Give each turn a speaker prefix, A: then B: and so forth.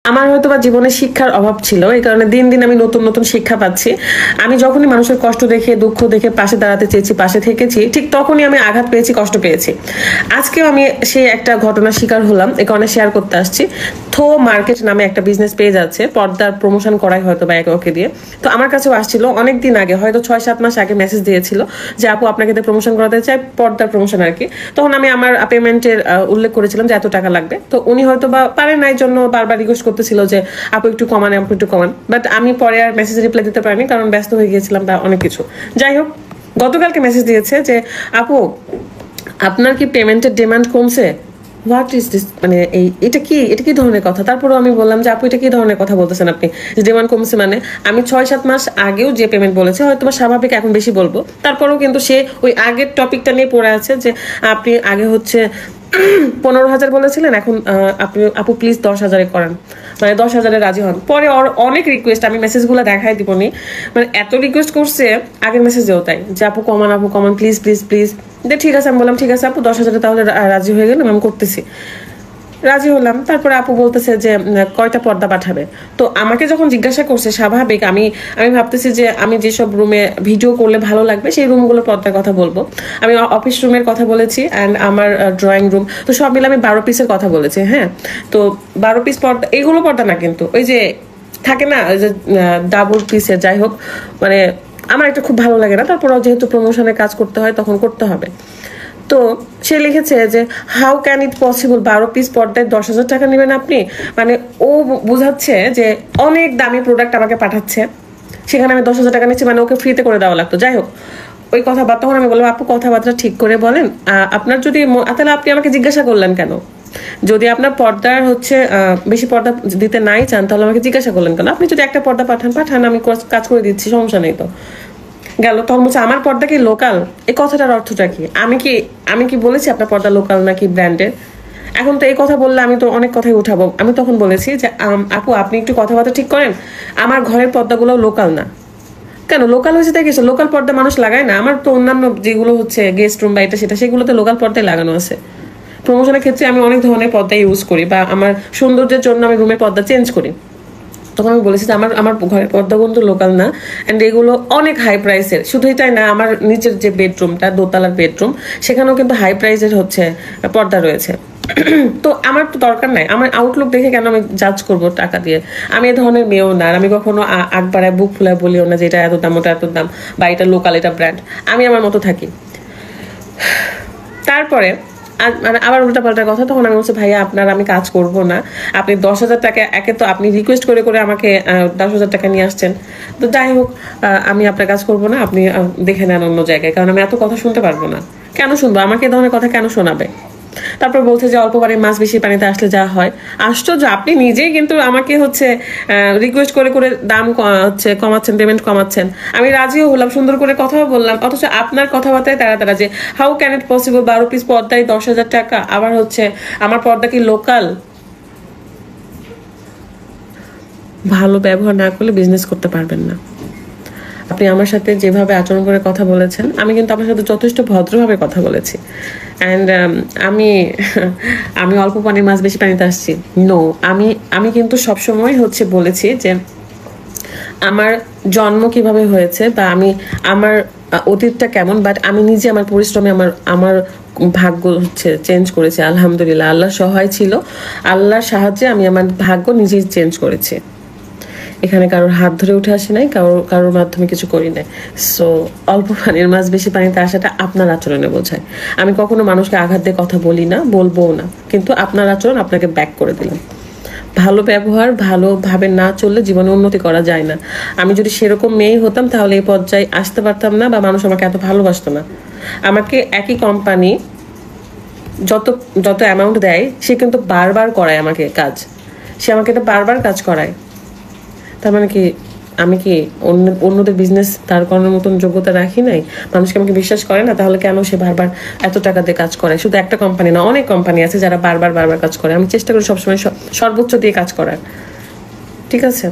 A: আমার হয়তো বা জীবনে শিক্ষার অভাব ছিল, এই কারণে দিন দিন আমি নতুন নতুন শিক্ষা পাচ্ছি। আমি যখনই মানুষের কষ্ট দেখে দুঃখ দেখে পাশে দাঁড়াতে চেয়েছি, পাশে থেকেছি, ঠিক তখনই আমি আঘাত পেয়েছি, কষ্ট পেয়েছি। আজকেও আমি সেই একটা ঘটনার শিকার হলাম, এই কারণে শেয়ার করতে আসছি। থো মার্কেট নামে একটা বিজনেস পেজ আছে, পর্দার প্রমোশন করাই হয়তো বা একে ওকে দিয়ে। তো আমার কাছেও আসছিল অনেকদিন আগে, হয়তো 6-7 মাস আগে মেসেজ দিয়েছিল যে আপু আপনাকে দিয়ে প্রমোশন করাতে চাই, পর্দার প্রমোশন আর কি। তখন আমি আমার পেমেন্টের উল্লেখ করেছিলাম যে এত টাকা লাগবে। তো উনি হয়তো বা পারে নাই জন্য বারবার রিকোয়েস্ট করতেছিল যে আপু একটু কমান, আপু একটু কমান। বাট আমি পরে আর মেসেজ রিপ্লাই দিতে পারিনি, কারণ ব্যস্ত হয়ে গিয়েছিলাম বা অনেক কিছু। যাই হোক, গতকালকে মেসেজ দিয়েছে যে আপু আপনার কি পেমেন্টের ডিমান্ড কমছে। হোয়াট ইজ দিস, মানে এটা কি ধরনের কথা? তারপরেও আমি বললাম যে আপু এটা কি ধরনের কথা বলতেছেন আপনি, যে ডিমান্ড কমছে মানে? আমি 6-7 মাস আগেও যে পেমেন্ট বলেছি হয়তো স্বাভাবিক, এখন বেশি বলবো। তারপরেও কিন্তু সে ওই আগের টপিকটা নিয়ে পড়ে আছে যে আপনি আগে হচ্ছে 15,000 বলেছিলেন, এখন আপনি আপু প্লিজ 10,000 করেন, মানে 10,000 রাজি হন। পরে অনেক রিকোয়েস্ট, আমি মেসেজগুলো দেখাই দিবনি, মানে এত রিকোয়েস্ট করছে আগের মেসেজেও তাই, যে আপু কমান প্লিজ প্লিজ প্লিজ। ঠিক আছে, আমি বললাম ঠিক আছে আপু 10,000 তাহলে রাজি হয়ে গেলাম, আমি করতেছি। রাজি হলাম। তারপরে আপু বলতেছে যে কয়টা পর্দা পাঠাবে। তো আমাকে যখন জিজ্ঞাসা করছে, স্বাভাবিক আমি ভাবতেছি যে আমি যেসব রুমে ভিডিও করলে ভালো লাগবে সেই রুমগুলোর পর্দার কথা বলবো। আমি অফিস রুমের কথা বলেছি অ্যান্ড আমার ড্রয়িং রুম, তো সব মিলে আমি 12 পিসের কথা বলেছি। হ্যাঁ, তো 12 পিস পর্দা, এইগুলো পর্দা না কিন্তু, ওই যে থাকে না ওই যে ডাবল পিসের। যাই হোক, মানে আমার একটা খুব ভালো লাগে না, তারপরেও যেহেতু প্রমোশনের কাজ করতে হয় তখন করতে হবে। তো সে লিখেছে যে how can it possible, 12 piece পর্দায় 10,000 টাকা নেবেন আপনি। মানে ও বুঝাচ্ছে যে অনেক দামি প্রোডাক্ট আমাকে পাঠাচ্ছে, সেখানে আমি 10,000 টাকা নিচ্ছি, মানে ওকে ফ্রিতে করে দেওয়া লাগতো। যাই হোক, ওই কথাবার্তা, তখন আমি বললাম আপু কথাবার্তা ঠিক করে বলেন, আপনার যদি তাহলে আপনি আমাকে জিজ্ঞাসা করলেন কেন? যদি আপনার পর্দার হচ্ছে বেশি পর্দা দিতে নাই চান, তাহলে আমাকে জিজ্ঞাসা করলেন কেন? আপনি যদি একটা পর্দা পাঠান, আমি কাজ করে দিচ্ছি, সমস্যা নেই। তো গেল, তখন বলছে আমার পর্দা কি লোকাল? এই কথাটার অর্থটা কি? আমি কি বলেছি আপনার পর্দা লোকাল নাকি ব্র্যান্ডের? এখন তো এই কথা বললে আমি তো অনেক কথাই উঠাবো। আমি তখন বলেছি যে আপু আপনি একটু কথাবার্তা ঠিক করেন, আমার ঘরের পর্দাগুলো লোকাল না। কেন লোকাল হয়েছে তাই কিছু? লোকাল পর্দা মানুষ লাগায় না? আমার তো অন্যান্য যেগুলো হচ্ছে গেস্ট রুম বা এটা সেটা, সেগুলোতে লোকাল পর্দায় লাগানো আছে। প্রমোশনের ক্ষেত্রে আমি অনেক ধরনের পর্দা ইউজ করি, বা আমার সৌন্দর্যের জন্য আমি রুমের পর্দা চেঞ্জ করি। তখন আমি বলেছি যে আমার ঘরের পর্দাগুলো তো লোকাল না, অ্যান্ড এগুলো অনেক হাই প্রাইসের। শুধু এটাই না, আমার নিচের যে বেডরুমটা, দোতলার বেডরুম, সেখানেও কিন্তু হাই প্রাইসের হচ্ছে পর্দা রয়েছে। তো আমার তো দরকার নাই, আমার আউটলুক দেখে কেন আমি জাজ করব টাকা দিয়ে? আমি এ ধরনের মেয়েও না, আমি কখনো আগ বাড়ায় বুক ফুলায় বলিও না যে এটা এত দাম, ওটা এত দাম, বা এটা লোকাল, এটা ব্র্যান্ড। আমি আমার মতো থাকি। তারপরে মানে আবার উল্টা পাল্টা কথা। তখন আমি বলছি ভাইয়া আপনার আমি কাজ করব না, আপনি 10,000 টাকা, একে তো আপনি রিকোয়েস্ট করে করে আমাকে 10,000 টাকা নিয়ে আসছেন। তো যাই হোক, আমি আপনার কাজ করব না, আপনি দেখে নেন অন্য জায়গায়, কারণ আমি এত কথা শুনতে পারবো না। কেন শুনবো? আমাকে এ ধরনের কথা কেন শোনাবে? তারপর বলছে যে অল্প পানির মাছ বেশি পানিতে আসলে যা হয়। আশ্চর্য, আপনি নিজেই কিন্তু আমাকে হচ্ছে রিকোয়েস্ট করে করে দাম হচ্ছে কমাচ্ছেন, পেমেন্ট কমাচ্ছেন। আমি রাজিও হলাম, সুন্দর করে কথাও বললাম, অথচ আপনার কথাবার্তায় তারা যে how can it possible, 12 piece পর্দায় 10,000 টাকা, আবার হচ্ছে আমার পর্দা কি লোকাল? ভালো ব্যবহার না করলে বিজনেস করতে পারবেন না। আপনি আমার সাথে যেভাবে আচরণ করে কথা বলেছেন, আমি কিন্তু আপনার সাথে যথেষ্ট ভদ্রভাবে কথা বলেছি। অ্যান্ড আমি অল্প পানির মাছ বেশি পানিতে আসছি, নো। আমি কিন্তু সবসময় হচ্ছে বলেছি যে আমার জন্ম কিভাবে হয়েছে, বা আমার অতীতটা কেমন, বাট আমি নিজে আমার পরিশ্রমে আমার ভাগ্য হচ্ছে চেঞ্জ করেছি। আলহামদুলিল্লাহ, আল্লাহ সহায় ছিল, আল্লাহর সাহায্যে আমি আমার ভাগ্য নিজেই চেঞ্জ করেছি। এখানে কারোর হাত ধরে উঠে আসি নাই, কারোর মাধ্যমে কিছু করি নাই। সো অল্প পানির মাছ বেশি পানিতে আসাটা আপনার আচরণে বোঝায়। আমি কখনো মানুষকে আঘাত দিয়ে কথা বলি না, বলবোও না, কিন্তু আপনার আচরণ আপনাকে ব্যাক করে দিলাম। ভালো ব্যবহার ভালোভাবে না চললে জীবনে উন্নতি করা যায় না। আমি যদি সেরকম মেয়ে হতাম তাহলে এই পর্যায়ে আসতে পারতাম না, বা মানুষ আমাকে এত ভালোবাসতো না। আমাকে একই কোম্পানি যত যত অ্যামাউন্ট দেয়, সে কিন্তু বারবার করায় আমাকে কাজ, সে আমাকে এটা বারবার কাজ করায়। তার মানে কি আমি কি অন্যদের বিজনেস দাঁড় করানোর মতন যোগ্যতা রাখি নাই? মানুষকে আমাকে বিশ্বাস করে না, তাহলে কেন সে বারবার এত টাকা দিয়ে কাজ করে? শুধু একটা কোম্পানি না, অনেক কোম্পানি আছে যারা বারবার কাজ করে। আমি চেষ্টা করি সবসময় সর্বোচ্চ দিয়ে কাজ করার। ঠিক আছে।